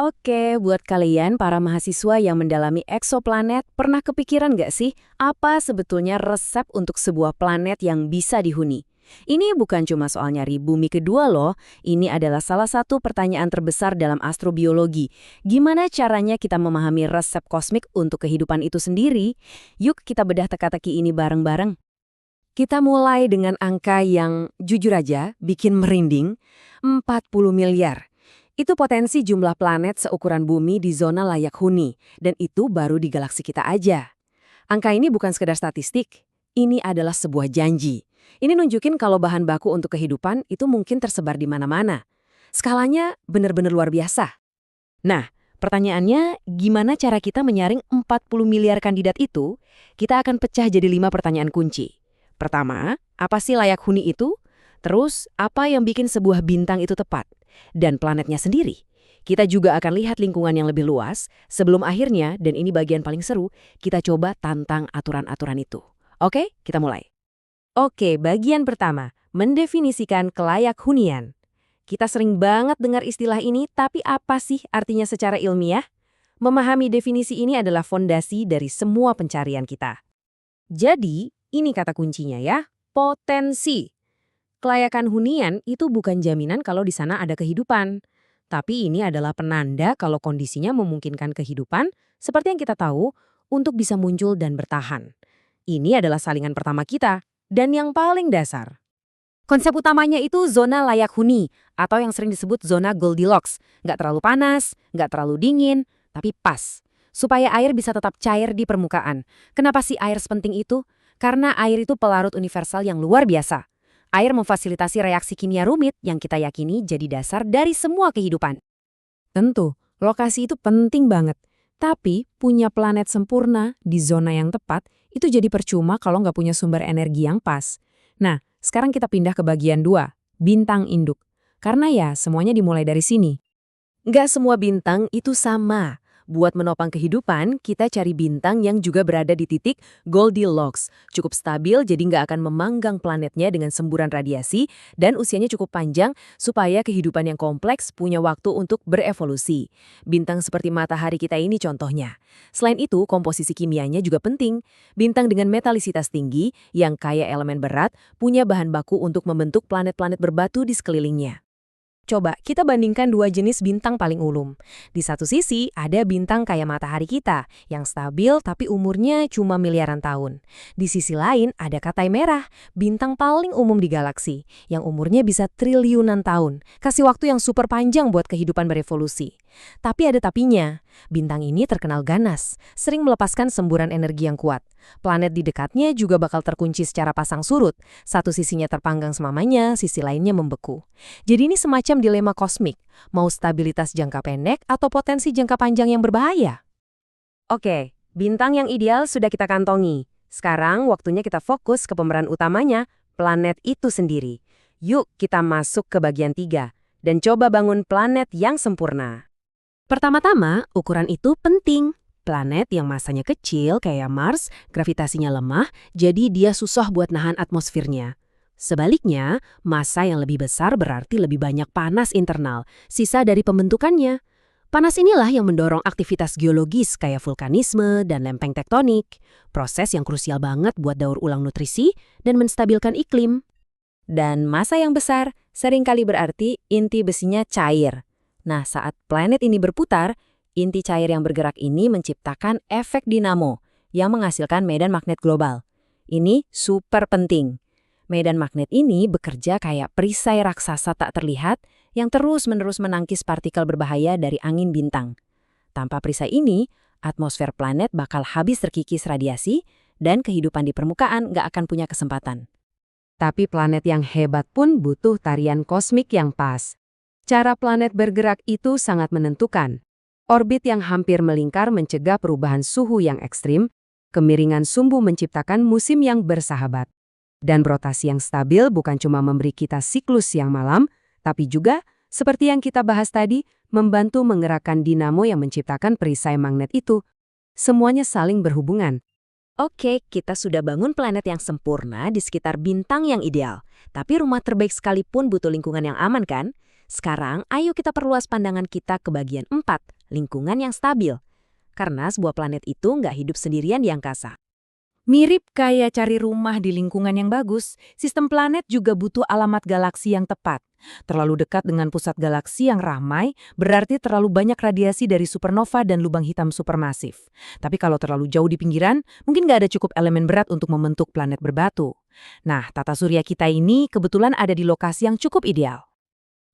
Oke, buat kalian para mahasiswa yang mendalami eksoplanet, pernah kepikiran nggak sih apa sebetulnya resep untuk sebuah planet yang bisa dihuni? Ini bukan cuma soal nyari bumi kedua loh, ini adalah salah satu pertanyaan terbesar dalam astrobiologi. Gimana caranya kita memahami resep kosmik untuk kehidupan itu sendiri? Yuk kita bedah teka-teki ini bareng-bareng. Kita mulai dengan angka yang jujur aja bikin merinding, 40 miliar. Itu potensi jumlah planet seukuran bumi di zona layak huni, dan itu baru di galaksi kita aja. Angka ini bukan sekedar statistik, ini adalah sebuah janji. Ini nunjukin kalau bahan baku untuk kehidupan itu mungkin tersebar di mana-mana. Skalanya benar-benar luar biasa. Nah, pertanyaannya gimana cara kita menyaring 40 miliar kandidat itu? Kita akan pecah jadi 5 pertanyaan kunci. Pertama, apa sih layak huni itu? Terus, apa yang bikin sebuah bintang itu tepat? Dan planetnya sendiri. Kita juga akan lihat lingkungan yang lebih luas, sebelum akhirnya, dan ini bagian paling seru, kita coba tantang aturan-aturan itu. Oke, kita mulai. Oke, bagian pertama, mendefinisikan kelayak hunian. Kita sering banget dengar istilah ini, tapi apa sih artinya secara ilmiah? Memahami definisi ini adalah fondasi dari semua pencarian kita. Jadi, ini kata kuncinya ya, potensi. Kelayakan hunian itu bukan jaminan kalau di sana ada kehidupan. Tapi ini adalah penanda kalau kondisinya memungkinkan kehidupan, seperti yang kita tahu, untuk bisa muncul dan bertahan. Ini adalah salingan pertama kita, dan yang paling dasar. Konsep utamanya itu zona layak huni, atau yang sering disebut zona Goldilocks. Nggak terlalu panas, nggak terlalu dingin, tapi pas. Supaya air bisa tetap cair di permukaan. Kenapa sih air sepenting itu? Karena air itu pelarut universal yang luar biasa. Air memfasilitasi reaksi kimia rumit yang kita yakini jadi dasar dari semua kehidupan. Tentu, lokasi itu penting banget. Tapi, punya planet sempurna di zona yang tepat, itu jadi percuma kalau nggak punya sumber energi yang pas. Nah, sekarang kita pindah ke bagian 2, bintang induk. Karena ya, semuanya dimulai dari sini. Nggak semua bintang itu sama. Buat menopang kehidupan, kita cari bintang yang juga berada di titik Goldilocks. Cukup stabil jadi nggak akan memanggang planetnya dengan semburan radiasi dan usianya cukup panjang supaya kehidupan yang kompleks punya waktu untuk berevolusi. Bintang seperti matahari kita ini contohnya. Selain itu, komposisi kimianya juga penting. Bintang dengan metalisitas tinggi yang kaya elemen berat punya bahan baku untuk membentuk planet-planet berbatu di sekelilingnya. Coba kita bandingkan dua jenis bintang paling umum. Di satu sisi ada bintang kayak matahari kita, yang stabil tapi umurnya cuma miliaran tahun. Di sisi lain ada Katai Merah, bintang paling umum di galaksi, yang umurnya bisa triliunan tahun. Kasih waktu yang super panjang buat kehidupan berevolusi. Tapi ada tapinya, bintang ini terkenal ganas, sering melepaskan semburan energi yang kuat. Planet di dekatnya juga bakal terkunci secara pasang surut. Satu sisinya terpanggang semamanya, sisi lainnya membeku. Jadi ini semacam dilema kosmik, mau stabilitas jangka pendek atau potensi jangka panjang yang berbahaya. Oke, bintang yang ideal sudah kita kantongi. Sekarang waktunya kita fokus ke pemeran utamanya, planet itu sendiri. Yuk kita masuk ke bagian 3, dan coba bangun planet yang sempurna. Pertama-tama, ukuran itu penting. Planet yang masanya kecil kayak Mars, gravitasinya lemah, jadi dia susah buat nahan atmosfernya. Sebaliknya, massa yang lebih besar berarti lebih banyak panas internal, sisa dari pembentukannya. Panas inilah yang mendorong aktivitas geologis kayak vulkanisme dan lempeng tektonik, proses yang krusial banget buat daur ulang nutrisi dan menstabilkan iklim. Dan massa yang besar seringkali berarti inti besinya cair. Nah, saat planet ini berputar, inti cair yang bergerak ini menciptakan efek dinamo yang menghasilkan medan magnet global. Ini super penting. Medan magnet ini bekerja kayak perisai raksasa tak terlihat yang terus-menerus menangkis partikel berbahaya dari angin bintang. Tanpa perisai ini, atmosfer planet bakal habis terkikis radiasi dan kehidupan di permukaan nggak akan punya kesempatan. Tapi planet yang hebat pun butuh tarian kosmik yang pas. Cara planet bergerak itu sangat menentukan. Orbit yang hampir melingkar mencegah perubahan suhu yang ekstrim, kemiringan sumbu menciptakan musim yang bersahabat. Dan rotasi yang stabil bukan cuma memberi kita siklus yang malam, tapi juga, seperti yang kita bahas tadi, membantu menggerakkan dinamo yang menciptakan perisai magnet itu. Semuanya saling berhubungan. Oke, kita sudah bangun planet yang sempurna di sekitar bintang yang ideal. Tapi rumah terbaik sekalipun butuh lingkungan yang aman kan? Sekarang, ayo kita perluas pandangan kita ke bagian 4, lingkungan yang stabil. Karena sebuah planet itu nggak hidup sendirian di angkasa. Mirip kayak cari rumah di lingkungan yang bagus, sistem planet juga butuh alamat galaksi yang tepat. Terlalu dekat dengan pusat galaksi yang ramai berarti terlalu banyak radiasi dari supernova dan lubang hitam supermasif. Tapi kalau terlalu jauh di pinggiran, mungkin nggak ada cukup elemen berat untuk membentuk planet berbatu. Nah, tata surya kita ini kebetulan ada di lokasi yang cukup ideal.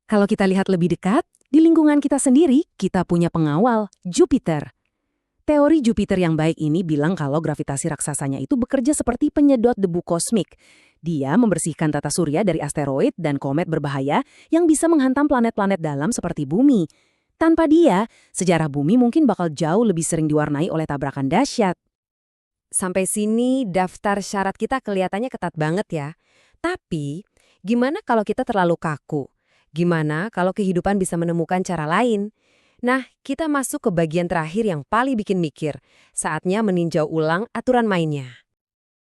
Kalau kita lihat lebih dekat, di lingkungan kita sendiri, kita punya pengawal, Jupiter. Teori Jupiter yang baik ini bilang kalau gravitasi raksasanya itu bekerja seperti penyedot debu kosmik. Dia membersihkan tata surya dari asteroid dan komet berbahaya yang bisa menghantam planet-planet dalam seperti bumi. Tanpa dia, sejarah bumi mungkin bakal jauh lebih sering diwarnai oleh tabrakan dahsyat. Sampai sini daftar syarat kita kelihatannya ketat banget ya. Tapi, gimana kalau kita terlalu kaku? Gimana kalau kehidupan bisa menemukan cara lain? Nah, kita masuk ke bagian terakhir yang paling bikin mikir. Saatnya meninjau ulang aturan mainnya.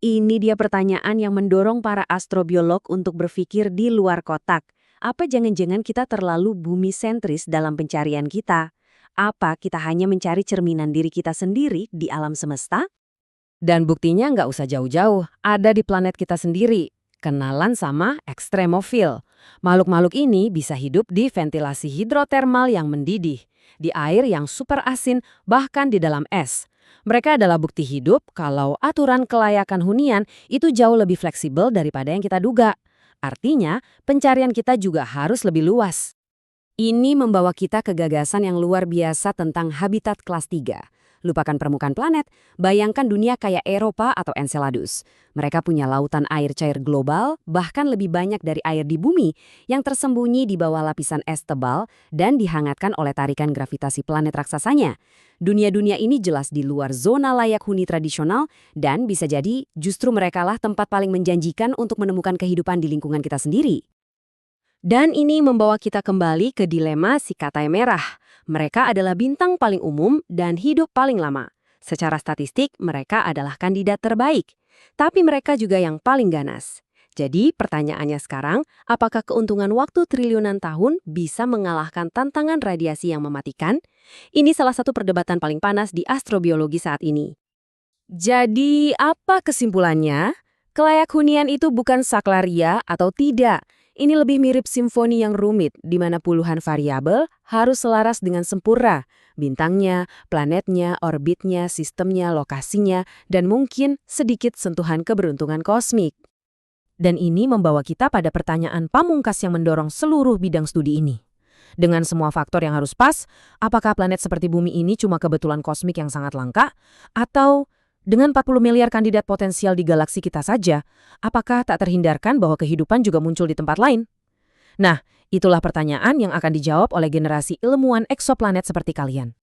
Ini dia pertanyaan yang mendorong para astrobiolog untuk berpikir di luar kotak. Apa jangan-jangan kita terlalu bumi-sentris dalam pencarian kita? Apa kita hanya mencari cerminan diri kita sendiri di alam semesta? Dan buktinya nggak usah jauh-jauh, ada di planet kita sendiri. Kenalan sama ekstremofil. Makhluk-makhluk ini bisa hidup di ventilasi hidrotermal yang mendidih, di air yang super asin, bahkan di dalam es. Mereka adalah bukti hidup kalau aturan kelayakan hunian itu jauh lebih fleksibel daripada yang kita duga. Artinya, pencarian kita juga harus lebih luas. Ini membawa kita ke gagasan yang luar biasa tentang habitat kelas 3. Lupakan permukaan planet, bayangkan dunia kayak Eropa atau Enceladus. Mereka punya lautan air cair global, bahkan lebih banyak dari air di bumi, yang tersembunyi di bawah lapisan es tebal dan dihangatkan oleh tarikan gravitasi planet raksasanya. Dunia-dunia ini jelas di luar zona layak huni tradisional, dan bisa jadi justru merekalah tempat paling menjanjikan untuk menemukan kehidupan di lingkungan kita sendiri. Dan ini membawa kita kembali ke dilema si katai merah. Mereka adalah bintang paling umum dan hidup paling lama. Secara statistik, mereka adalah kandidat terbaik. Tapi mereka juga yang paling ganas. Jadi, pertanyaannya sekarang, apakah keuntungan waktu triliunan tahun bisa mengalahkan tantangan radiasi yang mematikan? Ini salah satu perdebatan paling panas di astrobiologi saat ini. Jadi, apa kesimpulannya? Kelayak hunian itu bukan saklaria atau tidak. Ini lebih mirip simfoni yang rumit, di mana puluhan variabel harus selaras dengan sempurna. Bintangnya, planetnya, orbitnya, sistemnya, lokasinya, dan mungkin sedikit sentuhan keberuntungan kosmik. Dan ini membawa kita pada pertanyaan pamungkas yang mendorong seluruh bidang studi ini. Dengan semua faktor yang harus pas, apakah planet seperti bumi ini cuma kebetulan kosmik yang sangat langka? Atau dengan 40 miliar kandidat potensial di galaksi kita saja, apakah tak terhindarkan bahwa kehidupan juga muncul di tempat lain? Nah, itulah pertanyaan yang akan dijawab oleh generasi ilmuwan eksoplanet seperti kalian.